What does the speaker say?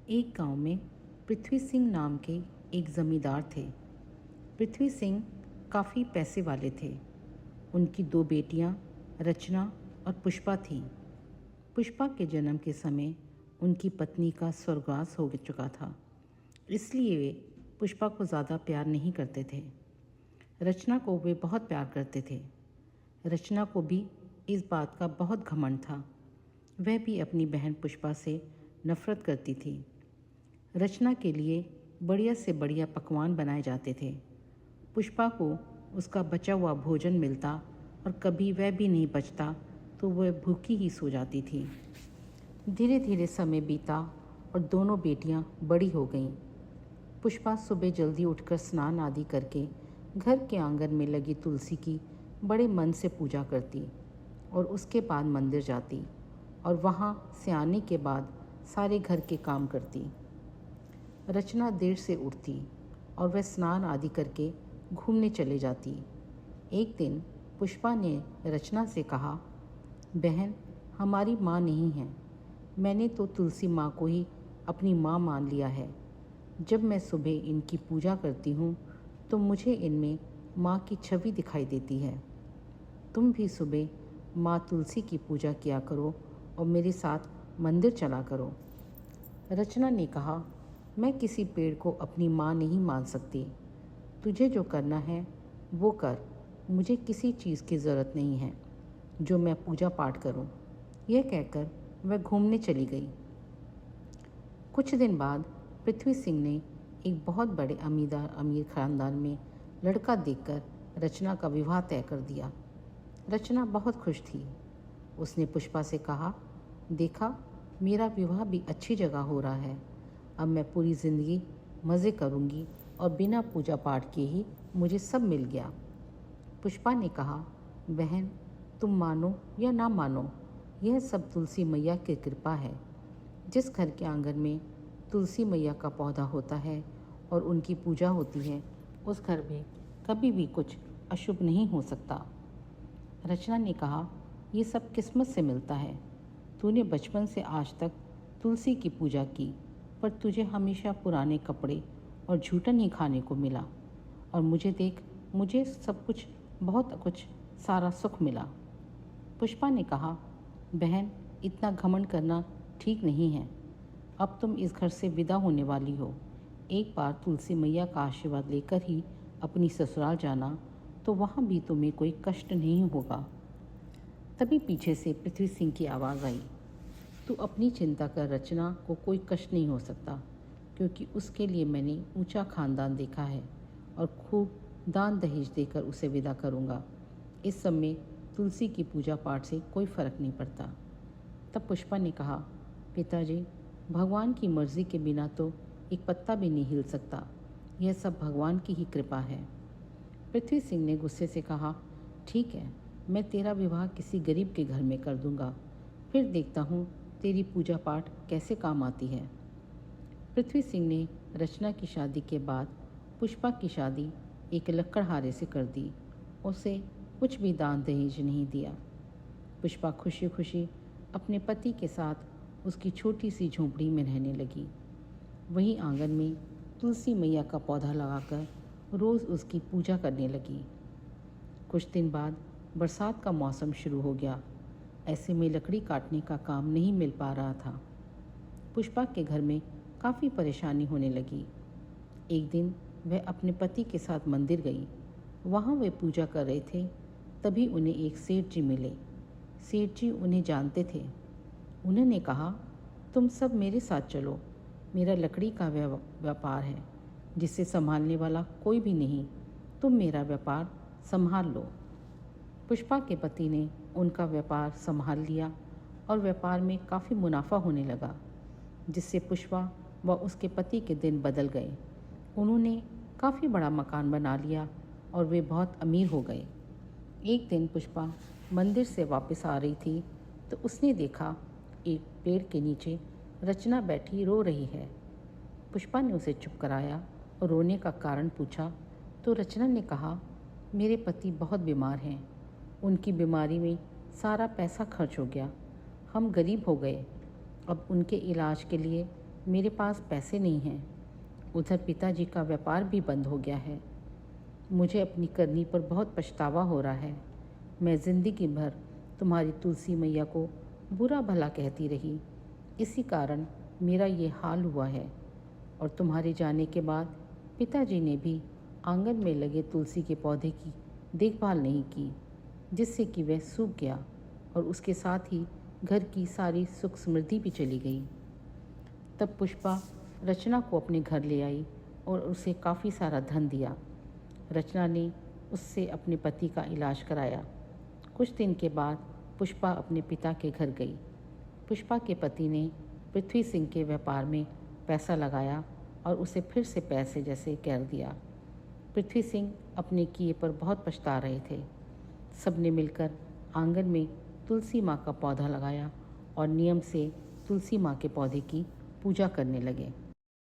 एक गांव में पृथ्वी सिंह नाम के एक जमींदार थे। पृथ्वी सिंह काफ़ी पैसे वाले थे। उनकी दो बेटियां रचना और पुष्पा थीं। पुष्पा के जन्म के समय उनकी पत्नी का स्वर्गवास हो चुका था, इसलिए वे पुष्पा को ज़्यादा प्यार नहीं करते थे। रचना को वे बहुत प्यार करते थे। रचना को भी इस बात का बहुत घमंड था। वह भी अपनी बहन पुष्पा से नफरत करती थी। रचना के लिए बढ़िया से बढ़िया पकवान बनाए जाते थे। पुष्पा को उसका बचा हुआ भोजन मिलता और कभी वह भी नहीं बचता तो वह भूखी ही सो जाती थी। धीरे धीरे समय बीता और दोनों बेटियां बड़ी हो गईं। पुष्पा सुबह जल्दी उठकर स्नान आदि करके घर के आंगन में लगी तुलसी की बड़े मन से पूजा करती और उसके बाद मंदिर जाती और वहाँ से आने के बाद सारे घर के काम करती। रचना देर से उठती और वह स्नान आदि करके घूमने चले जाती। एक दिन पुष्पा ने रचना से कहा, बहन, हमारी माँ नहीं है। मैंने तो तुलसी माँ को ही अपनी माँ मान लिया है। जब मैं सुबह इनकी पूजा करती हूँ तो मुझे इनमें माँ की छवि दिखाई देती है। तुम भी सुबह माँ तुलसी की पूजा किया करो और मेरे साथ मंदिर चला करो। रचना ने कहा, मैं किसी पेड़ को अपनी माँ नहीं मान सकती। तुझे जो करना है वो कर। मुझे किसी चीज़ की ज़रूरत नहीं है जो मैं पूजा पाठ करूं। यह कहकर वह घूमने चली गई। कुछ दिन बाद पृथ्वी सिंह ने एक बहुत बड़े अमीर खानदान में लड़का देखकर रचना का विवाह तय कर दिया। रचना बहुत खुश थी। उसने पुष्पा से कहा, देखा, मेरा विवाह भी अच्छी जगह हो रहा है। अब मैं पूरी ज़िंदगी मज़े करूँगी और बिना पूजा पाठ के ही मुझे सब मिल गया। पुष्पा ने कहा, बहन, तुम मानो या ना मानो, यह सब तुलसी मैया की कृपा है। जिस घर के आंगन में तुलसी मैया का पौधा होता है और उनकी पूजा होती है, उस घर में कभी भी कुछ अशुभ नहीं हो सकता। रचना ने कहा, ये सब किस्मत से मिलता है। तूने बचपन से आज तक तुलसी की पूजा की, पर तुझे हमेशा पुराने कपड़े और झूठन ही खाने को मिला। और मुझे देख, मुझे सब कुछ, बहुत कुछ, सारा सुख मिला। पुष्पा ने कहा, बहन, इतना घमंड करना ठीक नहीं है। अब तुम इस घर से विदा होने वाली हो। एक बार तुलसी मैया का आशीर्वाद लेकर ही अपनी ससुराल जाना, तो वहाँ भी तुम्हें कोई कष्ट नहीं होगा। तभी पीछे से पृथ्वी सिंह की आवाज़ आई, तू अपनी चिंता कर, रचना को कोई कष्ट नहीं हो सकता, क्योंकि उसके लिए मैंने ऊंचा खानदान देखा है और खूब दान दहेज देकर उसे विदा करूंगा। इस सब में तुलसी की पूजा पाठ से कोई फ़र्क नहीं पड़ता। तब पुष्पा ने कहा, पिताजी, भगवान की मर्ज़ी के बिना तो एक पत्ता भी नहीं हिल सकता। यह सब भगवान की ही कृपा है। पृथ्वी सिंह ने गुस्से से कहा, ठीक है, मैं तेरा विवाह किसी गरीब के घर में कर दूंगा, फिर देखता हूँ तेरी पूजा पाठ कैसे काम आती है। पृथ्वी सिंह ने रचना की शादी के बाद पुष्पा की शादी एक लकड़हारे से कर दी। उसे कुछ भी दान दहेज नहीं दिया। पुष्पा खुशी खुशी अपने पति के साथ उसकी छोटी सी झोंपड़ी में रहने लगी। वहीं आंगन में तुलसी मैया का पौधा लगाकर रोज़ उसकी पूजा करने लगी। कुछ दिन बाद बरसात का मौसम शुरू हो गया। ऐसे में लकड़ी काटने का काम नहीं मिल पा रहा था। पुष्पा के घर में काफ़ी परेशानी होने लगी। एक दिन वह अपने पति के साथ मंदिर गई। वहाँ वे पूजा कर रहे थे, तभी उन्हें एक सेठ जी मिले। सेठ जी उन्हें जानते थे। उन्होंने कहा, तुम सब मेरे साथ चलो। मेरा लकड़ी का व्यापार है जिसे संभालने वाला कोई भी नहीं। तुम मेरा व्यापार संभाल लो। पुष्पा के पति ने उनका व्यापार संभाल लिया और व्यापार में काफ़ी मुनाफा होने लगा, जिससे पुष्पा व उसके पति के दिन बदल गए। उन्होंने काफ़ी बड़ा मकान बना लिया और वे बहुत अमीर हो गए। एक दिन पुष्पा मंदिर से वापस आ रही थी तो उसने देखा एक पेड़ के नीचे रचना बैठी रो रही है। पुष्पा ने उसे चुप कराया और रोने का कारण पूछा तो रचना ने कहा, मेरे पति बहुत बीमार हैं। उनकी बीमारी में सारा पैसा खर्च हो गया। हम गरीब हो गए। अब उनके इलाज के लिए मेरे पास पैसे नहीं हैं। उधर पिताजी का व्यापार भी बंद हो गया है। मुझे अपनी करनी पर बहुत पछतावा हो रहा है। मैं ज़िंदगी भर तुम्हारी तुलसी मैया को बुरा भला कहती रही, इसी कारण मेरा ये हाल हुआ है। और तुम्हारे जाने के बाद पिताजी ने भी आंगन में लगे तुलसी के पौधे की देखभाल नहीं की, जिससे कि वह सूख गया और उसके साथ ही घर की सारी सुख समृद्धि भी चली गई। तब पुष्पा रचना को अपने घर ले आई और उसे काफ़ी सारा धन दिया। रचना ने उससे अपने पति का इलाज कराया। कुछ दिन के बाद पुष्पा अपने पिता के घर गई। पुष्पा के पति ने पृथ्वी सिंह के व्यापार में पैसा लगाया और उसे फिर से पैसे जैसे कर दिया। पृथ्वी सिंह अपने किए पर बहुत पछता रहे थे। सबने मिलकर आंगन में तुलसी माँ का पौधा लगाया और नियम से तुलसी माँ के पौधे की पूजा करने लगे।